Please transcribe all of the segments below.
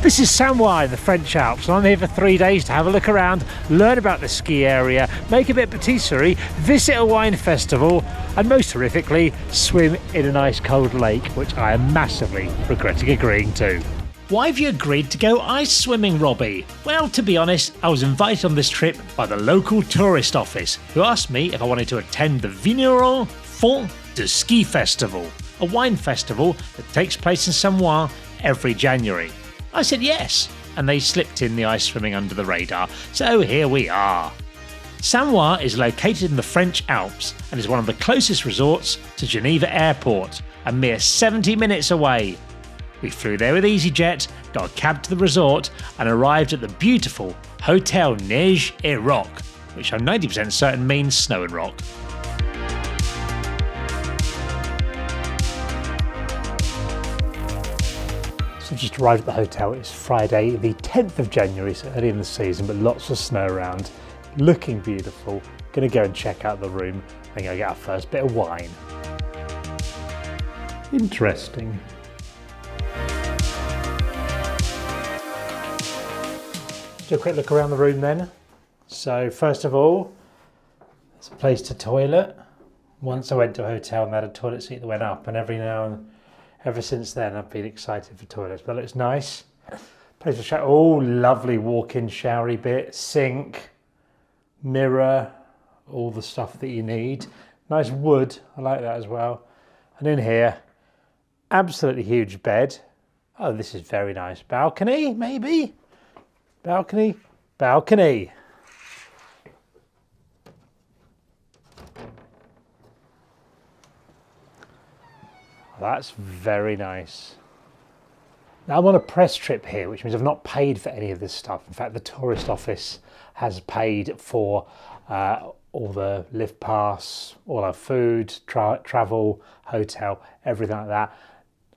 This is Samoëns in the French Alps, and I'm here for 3 days to have a look around, learn about the ski area, make a bit of patisserie, visit a wine festival, and most horrifically, swim in an ice cold lake, which I am massively regretting agreeing to. Why have you agreed to go ice swimming, Robbie? Well, to be honest, I was invited on this trip by the local tourist office, who asked me if I wanted to attend the Vigneron Fond du Ski Festival, a wine festival that takes place in Samoëns every January. I said yes, and they slipped in the ice swimming under the radar, so here we are. Samoëns is located in the French Alps and is one of the closest resorts to Geneva Airport, a mere 70 minutes away. We flew there with EasyJet, got a cab to the resort, and arrived at the beautiful Hotel Neige et Rock, which I'm 90% certain means snow and rock. So just arrived at the hotel. It's Friday the 10th of January, so early in the season, but lots of snow around, looking beautiful. Gonna go and check out the room and go get our first bit of wine. Interesting. Do a quick look around the room then. So first of all, there's a place to toilet. Once I went to a hotel and they had a toilet seat that went up, and ever since then I've been excited for toilets. But it looks nice. Place for shower. Oh, lovely walk-in showery bit, sink, mirror, all the stuff that you need. Nice wood, I like that as well. And in here, absolutely huge bed. Oh, this is very nice. Balcony, maybe? Balcony. That's very nice. Now I'm on a press trip here, which means I've not paid for any of this stuff. In fact, the tourist office has paid for all the lift pass, all our food, travel, hotel, everything like that.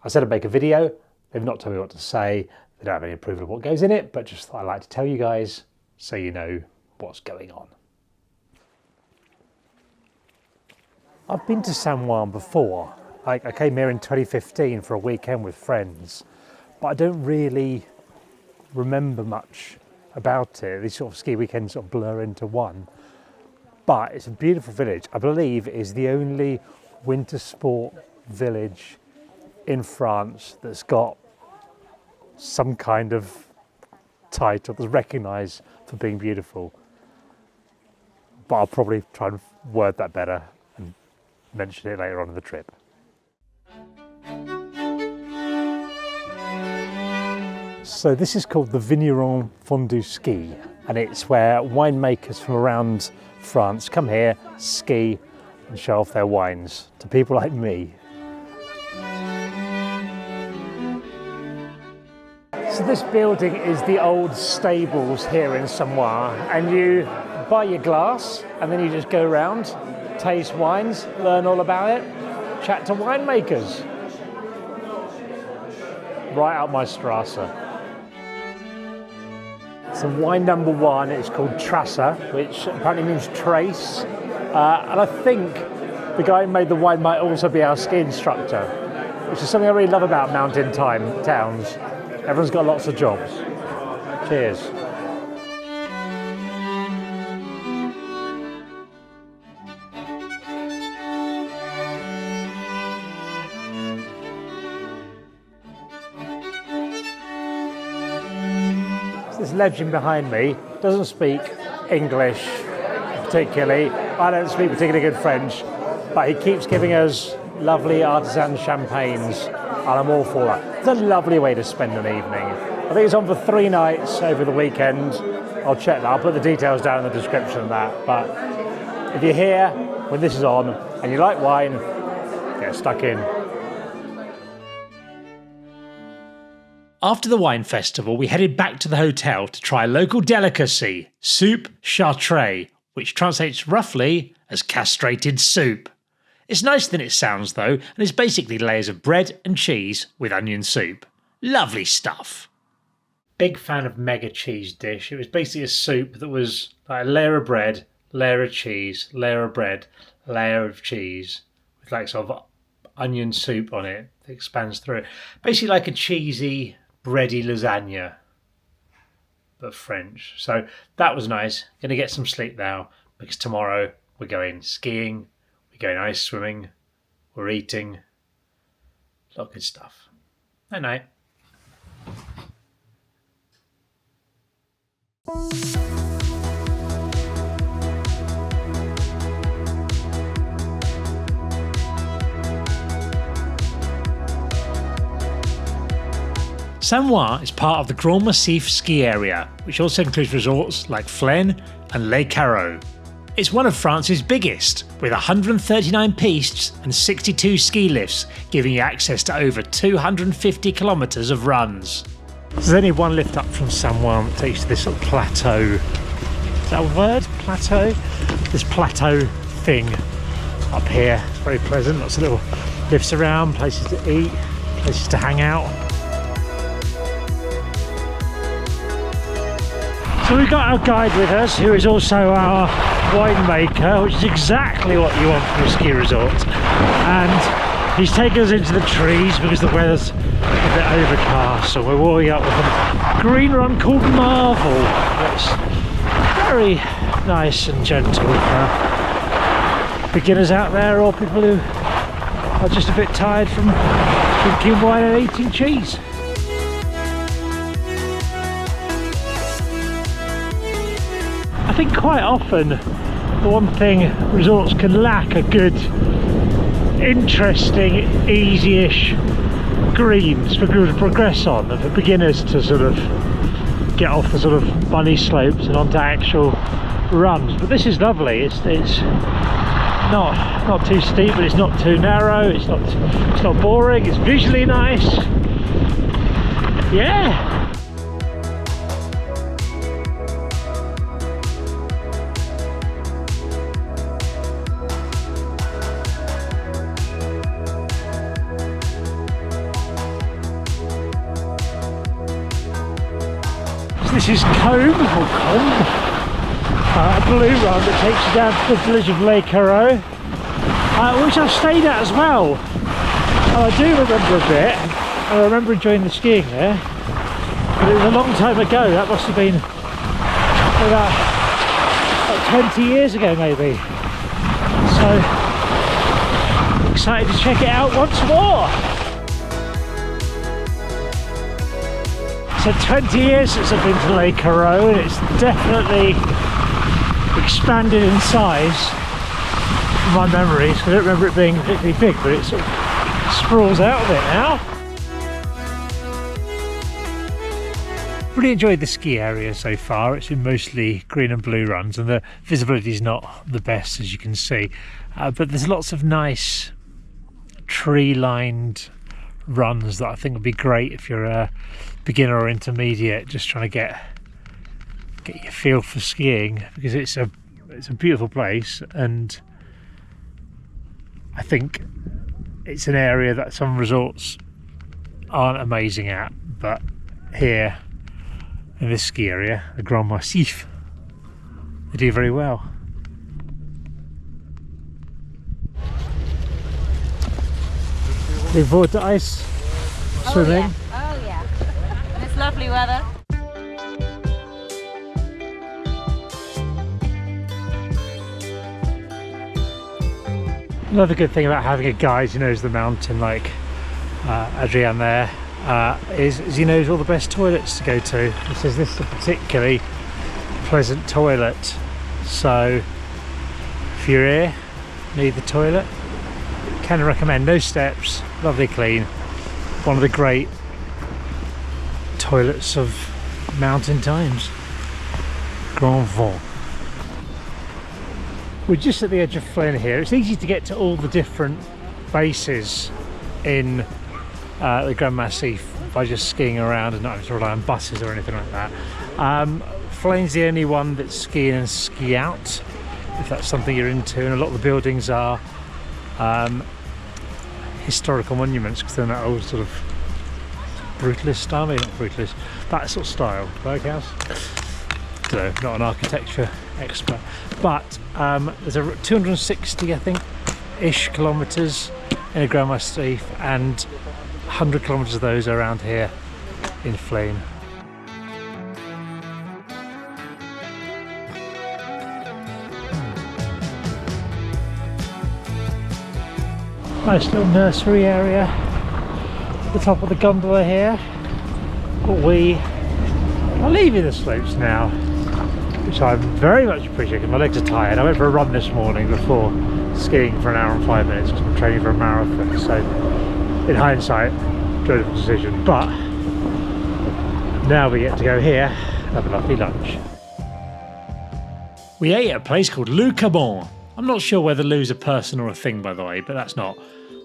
I said I'd make a video. They've not told me what to say. They don't have any approval of what goes in it, but just thought I'd like to tell you guys so you know what's going on. I've been to Samoëns before. I came here in 2015 for a weekend with friends, but I don't really remember much about it. These sort of ski weekends sort of blur into one. But it's a beautiful village. I believe it is the only winter sport village in France that's got some kind of title that's recognised for being beautiful. But I'll probably try and word that better and mention it later on in the trip. So this is called the Vigneron Fond du Ski, and it's where winemakers from around France come here, ski and show off their wines to people like me. So this building is the old stables here in Samoëns, and you buy your glass and then you just go around, taste wines, learn all about it, chat to winemakers. Right up my Strasse. So wine number one is called Tracer, which apparently means trace. And I think the guy who made the wine might also be our ski instructor, which is something I really love about mountain towns. Everyone's got lots of jobs. Cheers. This legend behind me doesn't speak English particularly. I don't speak particularly good French, but he keeps giving us lovely artisan champagnes, and I'm all for that. It's a lovely way to spend an evening. I think it's on for 3 nights over the weekend. I'll check that. I'll put the details down in the description of that. But if you're here when this is on and you like wine, get stuck in. After the wine festival, we headed back to the hotel to try a local delicacy, soup chartreux, which translates roughly as castrated soup. It's nicer than it sounds though, and it's basically layers of bread and cheese with onion soup. Lovely stuff. Big fan of mega cheese dish. It was basically a soup that was like a layer of bread, layer of cheese, layer of bread, layer of cheese, with like sort of onion soup on it that expands through it. Basically like a cheesy, bready lasagna, but French. So that was nice. Gonna get some sleep now because tomorrow we're going skiing, we're going ice swimming, we're eating. A lot of good stuff. Night night. Samoëns is part of the Grand Massif ski area, which also includes resorts like Flaine and Carroz. It's one of France's biggest, with 139 pistes and 62 ski lifts, giving you access to over 250 kilometres of runs. There's only one lift up from Samoëns that takes you to this sort of plateau. Is that a word? Plateau? This plateau thing up here. It's very pleasant. Lots of little lifts around, places to eat, places to hang out. So we've got our guide with us, who is also our winemaker, which is exactly what you want from a ski resort. And he's taken us into the trees because the weather's a bit overcast. So we're walking up with a green run called Marvel. It's very nice and gentle for beginners out there or people who are just a bit tired from drinking wine and eating cheese. I think quite often the one thing resorts can lack are good, interesting, easy-ish greens for people to progress on and for beginners to sort of get off the sort of bunny slopes and onto actual runs. But this is lovely. It's not too steep, but it's not too narrow. It's not boring. It's visually nice. Yeah. This is Combe, a blue run that takes you down to the village of Carroz, which I've stayed at as well. I do remember a bit. I remember enjoying the skiing there, but it was a long time ago. That must have been about 20 years ago maybe. So excited to check it out once more. So 20 years since I've been to Carroz, and it's definitely expanded in size from my memories. I don't remember it being particularly big, but it sort of sprawls out of it now. Really enjoyed the ski area so far. It's been mostly green and blue runs, and the visibility is not the best, as you can see, but there's lots of nice tree-lined runs that I think would be great if you're a beginner or intermediate, just trying to get your feel for skiing, because it's a beautiful place, and I think it's an area that some resorts aren't amazing at, but here in this ski area, the Grand Massif, they do very well. Looking forward to ice swimming. Oh yeah. It's lovely weather. Another good thing about having a guide who knows the mountain like Adrian there is he knows all the best toilets to go to. He says this is a particularly pleasant toilet, so if you're here, need the toilet, can recommend. No steps, lovely clean, one of the great toilets of mountain times. Grand Vent. We're just at the edge of Flaine here. It's easy to get to all the different bases in the Grand Massif by just skiing around and not having to rely on buses or anything like that. Flaine's the only one that's ski in and ski out, if that's something you're into, and a lot of the buildings are historical monuments because they're in that old sort of brutalist style, maybe not brutalist, that sort of style. Berghaus? Don't know, not an architecture expert, but there's a 260, I think, ish kilometres in a Grand Massif, and 100 kilometres of those are around here in Flaine. Nice little nursery area at the top of the gondola here, but we are leaving the slopes now, which I very much appreciate because my legs are tired. I went for a run this morning before skiing for an hour and 5 minutes because I'm training for a marathon, so in hindsight, dreadful decision, but now we get to go here and have a lovely lunch. We ate at a place called Le Cabon. I'm not sure whether Lou's a person or a thing, by the way, but that's not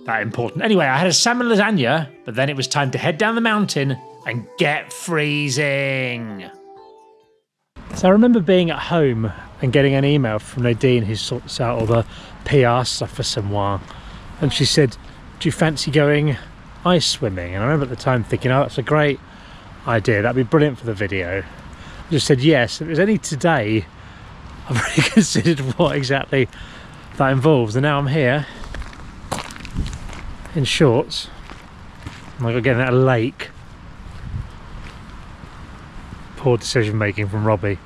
that important. Anyway, I had a salmon lasagna, but then it was time to head down the mountain and get freezing. So I remember being at home and getting an email from Nadine, who sorts out all the PR stuff for Samoëns, and she said, do you fancy going ice swimming? And I remember at the time thinking, oh, that's a great idea, that'd be brilliant for the video. I just said yes. It was only today I've really considered what exactly that involves, and now I'm here in shorts. I'm like getting at a lake. Poor decision making from Robbie.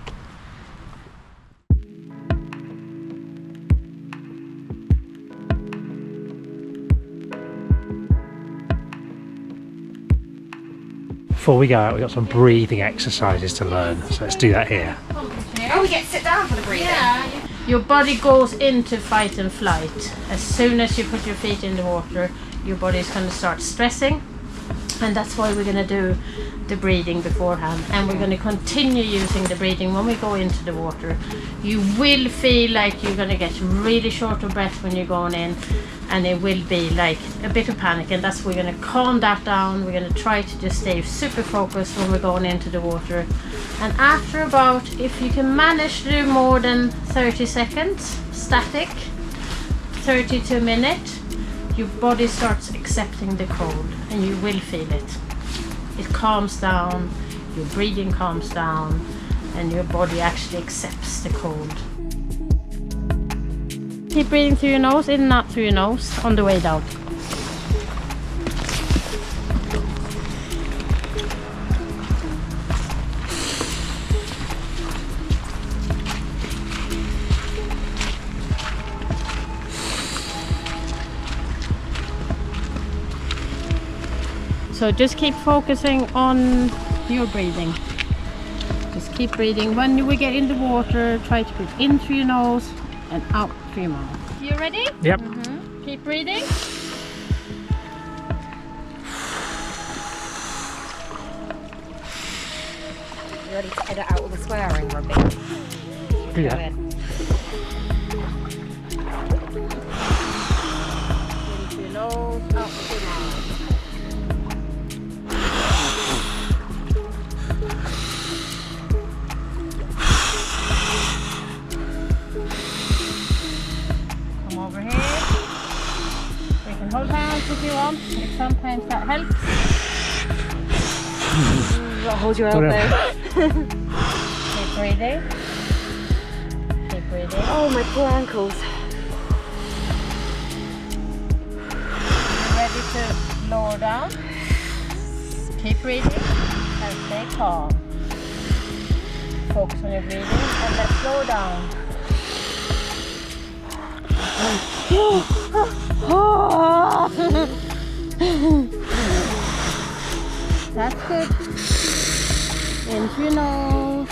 Before we go out, we've got some breathing exercises to learn, so let's do that here. Oh, we get to sit down for the breathing. Yeah. Your body goes into fight and flight. As soon as you put your feet in the water, your body's going to start stressing, and that's why we're going to do the breathing beforehand, and we're going to continue using the breathing when we go into the water. You will feel like you're going to get really short of breath when you're going in, and it will be like a bit of panic, and that's why we're going to calm that down. We're going to try to just stay super focused when we're going into the water, and after about, if you can manage to do more than 30 seconds static, 30 to a minute, your body starts accepting the cold, and you will feel it. It calms down, your breathing calms down, and your body actually accepts the cold. Keep breathing through your nose, in and out through your nose on the way down. So just keep focusing on your breathing. Just keep breathing. When we get in the water, try to breathe in through your nose and out through your mouth. You ready? Yep. Mm-hmm. Keep breathing. You ready to edit out all the swearing, Robbie? Yeah. In through your nose, out through your mouth. Over here. We can hold hands if you want. Sometimes that helps. Hold your elbow. Keep breathing. Keep breathing. Oh, my poor ankles. You're ready to lower down. Keep breathing and stay calm. Focus on your breathing and let's slow down. That's good. In through your nose.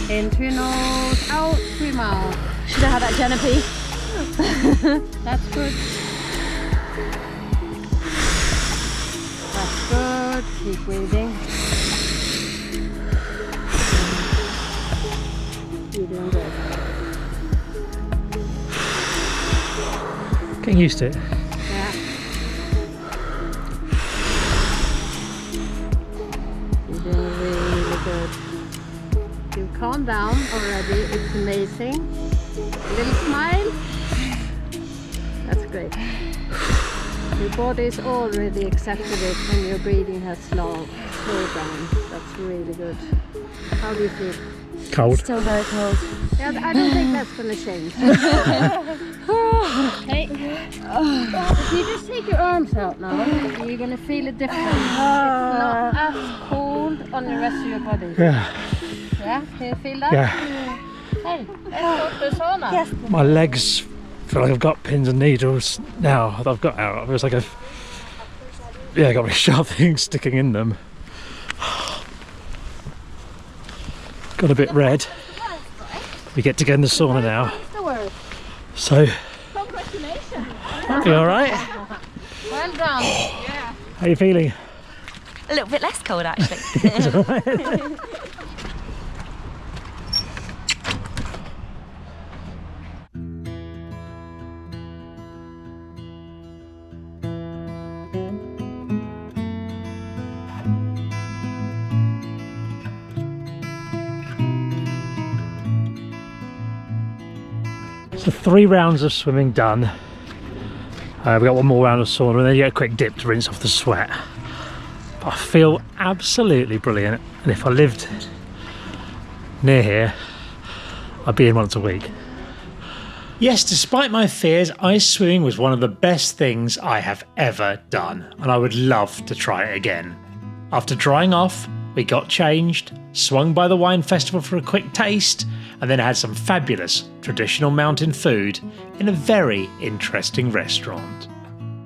In through your nose, out through your mouth. Should have had that canopy. That's good. That's good. Keep breathing. You're doing good. Getting used to it. Yeah. You're doing really good. You've calmed down already. It's amazing. A little smile. That's great. Your body's already accepted it and your breathing has slowed down. That's really good. How do you feel? Cold. Still very cold. Yeah, I don't think that's going to change. Hey, if you just take your arms out now, you're going to feel a difference. It's not as cold on the rest of your body. Yeah. Yeah, can you feel that? Yeah. Hey, let's go to the sauna. Yes. My legs feel like I've got pins and needles now that I've got out. It was like I got really sharp things sticking in them. Got a bit red. We get to go in the sauna now. So, Congratulations. you alright? Well done. How are you feeling? A little bit less cold actually. So 3 rounds of swimming done. We've got 1 more round of sauna and then you get a quick dip to rinse off the sweat. But I feel absolutely brilliant, and if I lived near here, I'd be in once a week. Yes, despite my fears, ice swimming was one of the best things I have ever done, and I would love to try it again. After drying off, we got changed, swung by the wine festival for a quick taste, and then had some fabulous traditional mountain food in a very interesting restaurant.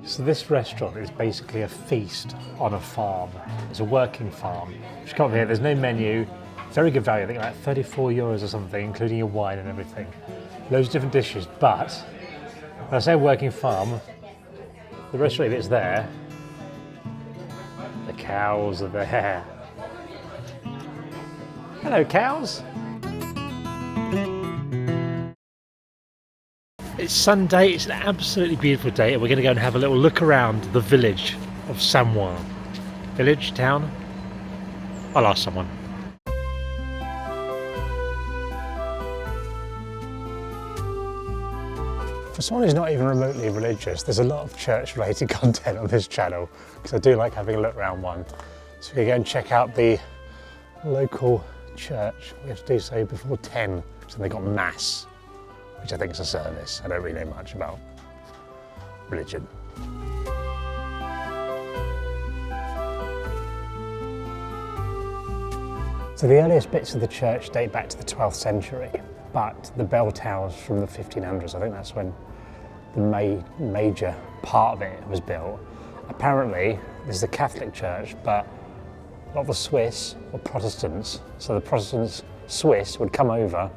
So this restaurant is basically a feast on a farm. It's a working farm. If you come here, there's no menu. Very good value, I think like 34 euros or something, including your wine and everything. Loads of different dishes, but when I say working farm, the restaurant bit's there. The cows are there. Hello, cows. It's Sunday, it's an absolutely beautiful day, and we're going to go and have a little look around the village of Samoëns. Village, town? I'll ask someone. For someone who's not even remotely religious, there's a lot of church-related content on this channel, because I do like having a look around one. So we're going to go and check out the local church. We have to do so before 10, so they've got Mass, which I think is a service. I don't really know much about religion. So the earliest bits of the church date back to the 12th century, but the bell towers from the 1500s, I think that's when the major part of it was built. Apparently, this is a Catholic church, but a lot of the Swiss were Protestants, so the Protestants, Swiss, would come over,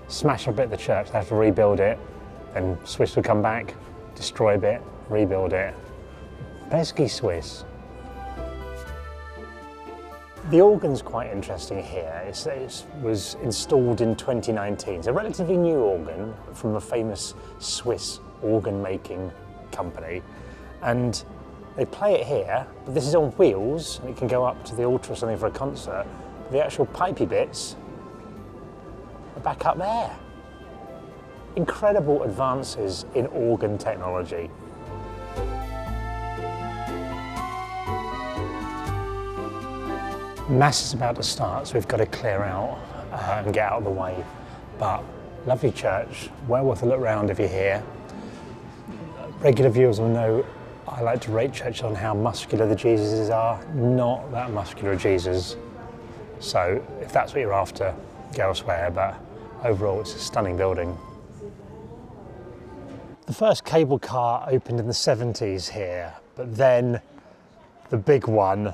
smash up a bit of the church, they have to rebuild it, then Swiss would come back, destroy a bit, rebuild it. Basically Swiss. The organ's quite interesting here. It was installed in 2019. It's a relatively new organ from a famous Swiss organ making company, and they play it here, but this is on wheels and it can go up to the altar or something for a concert. The actual pipey bits are back up there. Incredible advances in organ technology. Mass is about to start, so we've got to clear out and get out of the way. But lovely church, well worth a look round if you're here. Regular viewers will know I like to rate churches on how muscular the Jesuses are. Not that muscular a Jesus. So if that's what you're after, go elsewhere, but overall it's a stunning building. The first cable car opened in the 70s here, but then the big one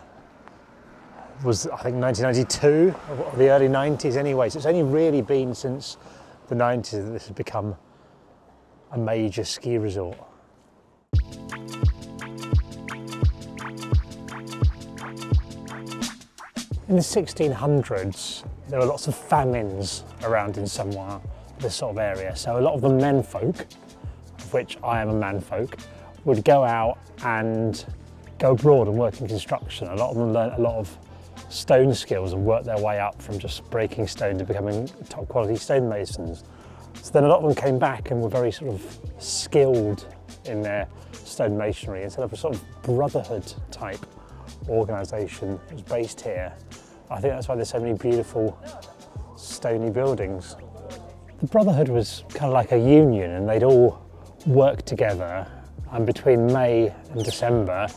was, I think, 1992, or the early 90s anyway. So it's only really been since the 90s that this has become a major ski resort. In the 1600s, there were lots of famines around in Samoëns, this sort of area. So a lot of the menfolk, of which I am a manfolk, would go out and go abroad and work in construction. A lot of them learnt a lot of stone skills and worked their way up from just breaking stone to becoming top quality stonemasons. So then a lot of them came back and were very sort of skilled in their stonemasonry, and set up a sort of brotherhood type organisation that was based here. I think that's why there's so many beautiful stony buildings. The Brotherhood was kind of like a union, and they'd all work together, and between May and December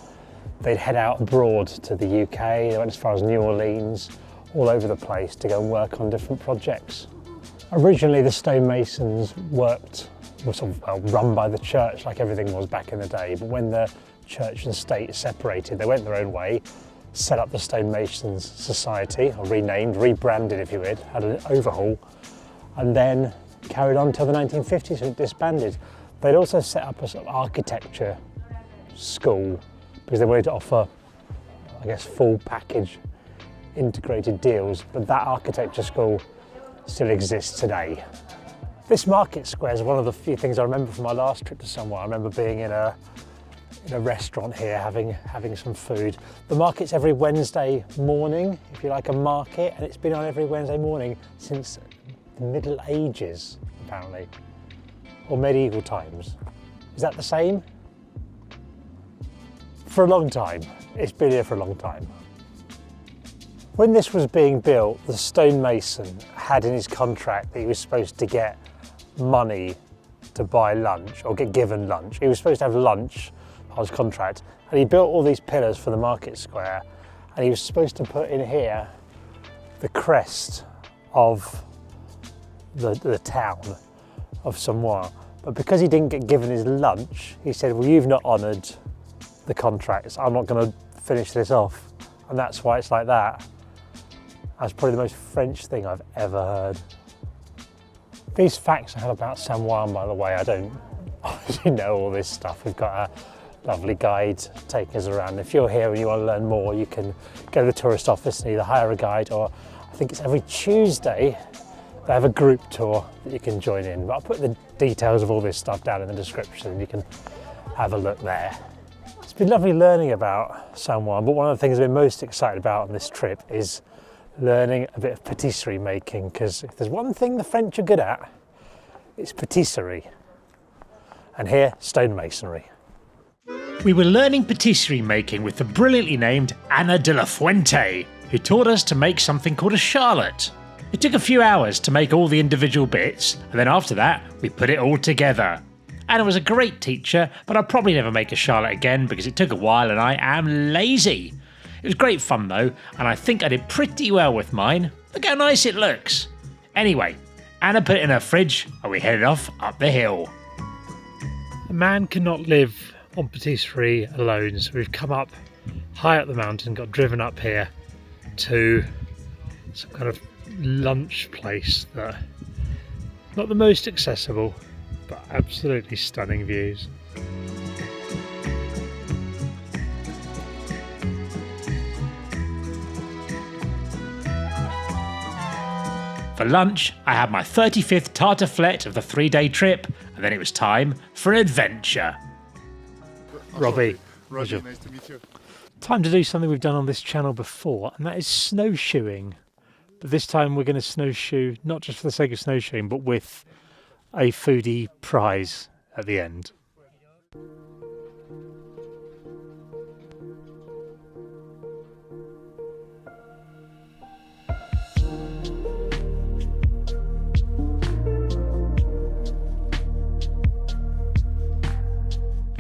they'd head out abroad to the UK. They went as far as New Orleans, all over the place to go and work on different projects. Originally the stonemasons were sort of run by the church like everything was back in the day, but when the church and state separated, they went their own way, set up the Stonemasons Society, or renamed, rebranded if you would, had an overhaul, and then carried on till the 1950s when it disbanded. They'd also set up a sort of architecture school because they wanted to offer, I guess, full package integrated deals, but that architecture school still exists today. This market square is one of the few things I remember from my last trip to Samoëns. I remember being in a restaurant here having some food. The market's every Wednesday morning, if you like a market, and it's been on every Wednesday morning since the Middle Ages, apparently, or medieval times. Is that the same? For a long time. It's been here for a long time. When this was being built, the stonemason had in his contract that he was supposed to get money to buy lunch, or get given lunch. He was supposed to have lunch on his contract, and he built all these pillars for the market square, and he was supposed to put in here the crest of the town of Samoëns. But because he didn't get given his lunch, he said, well, you've not honoured the contracts, I'm not going to finish this off. And that's why it's like that. That's probably the most French thing I've ever heard. These facts I had about Samoëns, by the way, I don't obviously know all this stuff. We've got a lovely guide taking us around. If you're here and you want to learn more, you can go to the tourist office and either hire a guide, or I think it's every Tuesday they have a group tour that you can join in. But I'll put the details of all this stuff down in the description and you can have a look there. It's been lovely learning about Samoëns, but one of the things I've been most excited about on this trip is learning a bit of patisserie making, because if there's one thing the French are good at, it's patisserie. And here, stonemasonry. We were learning patisserie making with the brilliantly named Ana de la Fuente, who taught us to make something called a charlotte. It took a few hours to make all the individual bits, and then after that, we put it all together. Anna was a great teacher, but I'll probably never make a charlotte again because it took a while and I am lazy. It was great fun though, and I think I did pretty well with mine. Look how nice it looks. Anyway, Anna put it in her fridge and we headed off up the hill. A man cannot live on patisserie alone, so we've come up high up the mountain, got driven up here to some kind of lunch place that not the most accessible, but absolutely stunning views. For lunch, I had my 35th tartiflette of the 3-day trip, and then it was time for an adventure. Robbie, nice to meet you. time to do something we've done on this channel before, and that is snowshoeing. But this time we're going to snowshoe, not just for the sake of snowshoeing, but with a foodie prize at the end.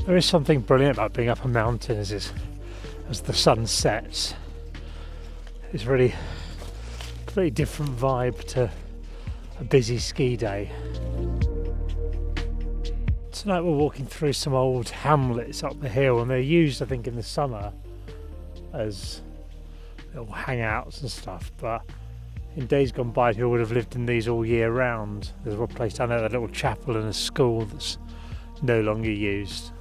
There is something brilliant about being up a mountain as the sun sets. It's really a completely different vibe to a busy ski day. Tonight we're walking through some old hamlets up the hill, and they're used, I think, in the summer as little hangouts and stuff, but in days gone by people would have lived in these all year round. There's one place down there, a little chapel and a school that's no longer used.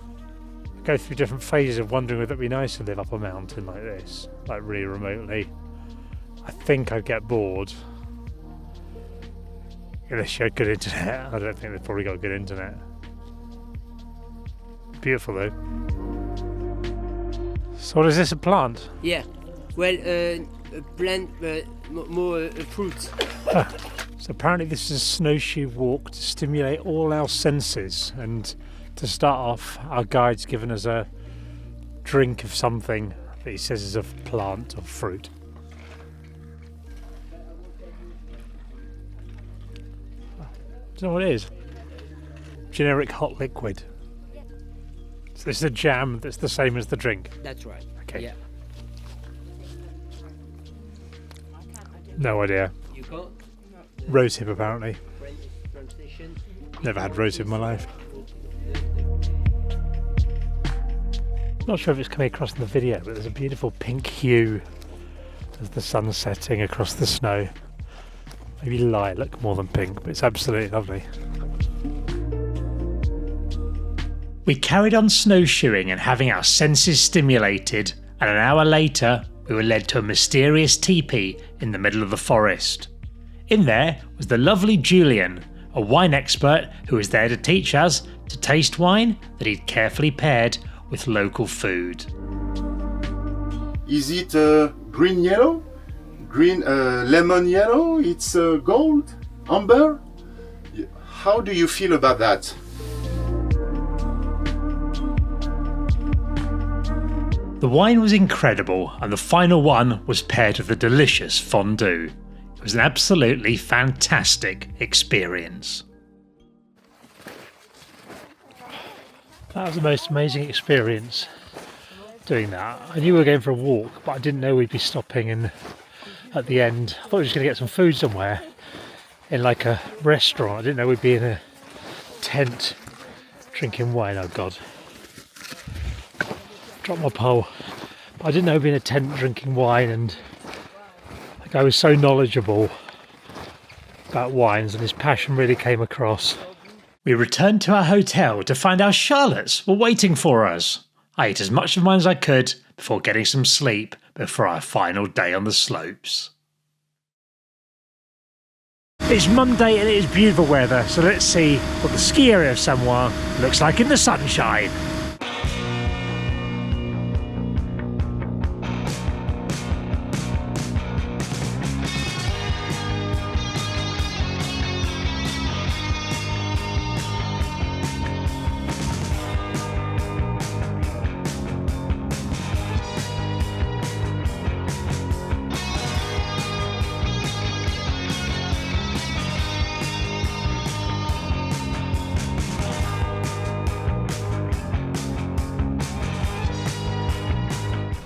I go through different phases of wondering whether it'd be nice to live up a mountain like this, like really remotely. I think I'd get bored. Unless you had good internet. I don't think they've probably got good internet. Beautiful though. So what is this, a plant? Yeah, well, a plant, more fruit. So apparently this is a snowshoe walk to stimulate all our senses, and to start off our guide's given us a drink of something that he says is a plant or fruit. Do you know what it is? Generic hot liquid. So this is a jam that's the same as the drink. That's right. Okay. Yeah. No idea. You got Rosehip apparently. French translation. Never had rosehip in my life. Not sure if it's coming across in the video, but there's a beautiful pink hue as the sun's setting across the snow. Maybe lilac more than pink, but it's absolutely lovely. We carried on snowshoeing and having our senses stimulated, and an hour later we were led to a mysterious teepee in the middle of the forest. In there was the lovely Julian, a wine expert who was there to teach us to taste wine that he'd carefully paired with local food. Is it green yellow? Green lemon yellow? It's gold? Amber? How do you feel about that? The wine was incredible, and the final one was paired with a delicious fondue. It was an absolutely fantastic experience. That was the most amazing experience doing that. I knew we were going for a walk, but I didn't know we'd be stopping and at the end. I thought we were just going to get some food somewhere in like a restaurant. I didn't know we'd be in a tent drinking wine. Oh God. Dropped my pole. But I didn't know we'd be in a tent drinking wine, and the guy was so knowledgeable about wines and his passion really came across. We returned to our hotel to find our Charlottes were waiting for us. I ate as much of mine as I could before getting some sleep before our final day on the slopes. It's Monday and it is beautiful weather, so let's see what the ski area of Samoëns looks like in the sunshine.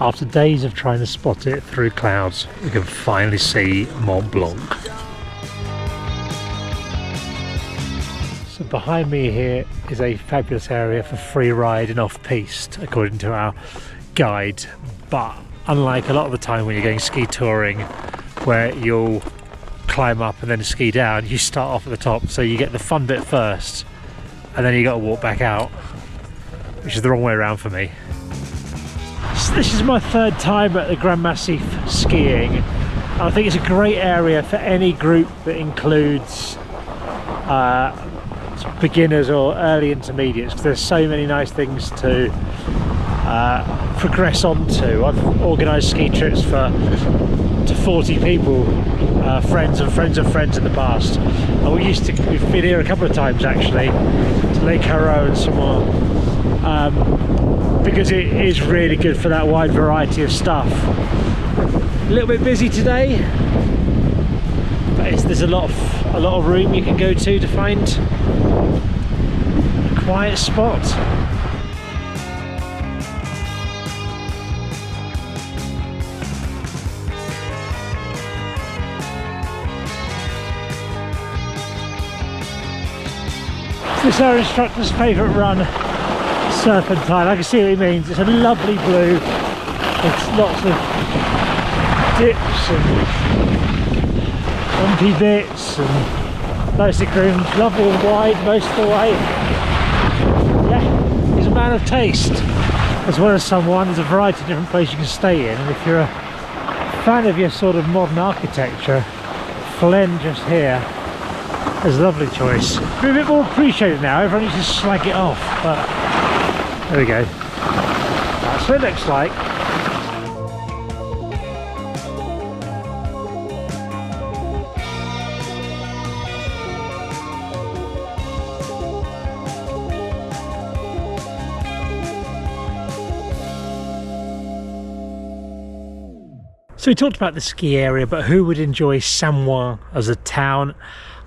After days of trying to spot it through clouds, we can finally see Mont Blanc. So behind me here is a fabulous area for free ride and off-piste, according to our guide. But unlike a lot of the time when you're going ski touring, where you'll climb up and then ski down, you start off at the top, so you get the fun bit first, and then you got to walk back out, which is the wrong way around for me. This is my third time at the Grand Massif skiing. I think it's a great area for any group that includes beginners or early intermediates, because there's so many nice things to progress onto. I've organised ski trips to 40 people, friends and friends of friends in the past. And we've been here a couple of times actually, to Lake Carroz and Samoëns. Because it is really good for that wide variety of stuff. A little bit busy today, but there's a lot of room you can go to find a quiet spot. This is our instructor's favourite run. Serpentine, I can see what he means. It's a lovely blue. It's lots of dips and bumpy bits and nicely groomed, lovely and wide most of the way. Yeah, he's a man of taste. As well as someone, there's a variety of different places you can stay in, and if you're a fan of your sort of modern architecture, Flaine just here is a lovely choice. Be a bit more appreciated now, everyone needs to slag it off, but there we go. That's what it looks like. So we talked about the ski area, but who would enjoy Samoëns as a town?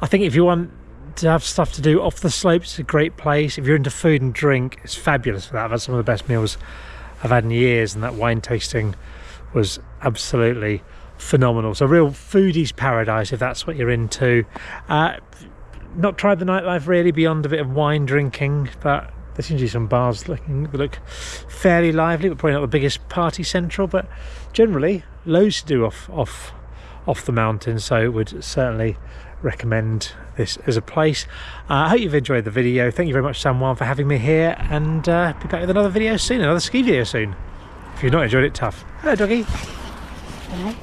I think if you want to have stuff to do off the slopes, it's a great place. If you're into food and drink, it's fabulous for that. I've had some of the best meals I've had in years, and that wine tasting was absolutely phenomenal. So real foodie's paradise if that's what you're into. Not tried the nightlife really beyond a bit of wine drinking, but there seems to be some bars that look fairly lively, but probably not the biggest party central, but generally loads to do off the mountain, so would certainly recommend this as a place. I hope you've enjoyed the video. Thank you very much, Samoëns, for having me here, and be back with another video soon, another ski video soon. If you've not enjoyed it, tough. Hello, doggy. Hello.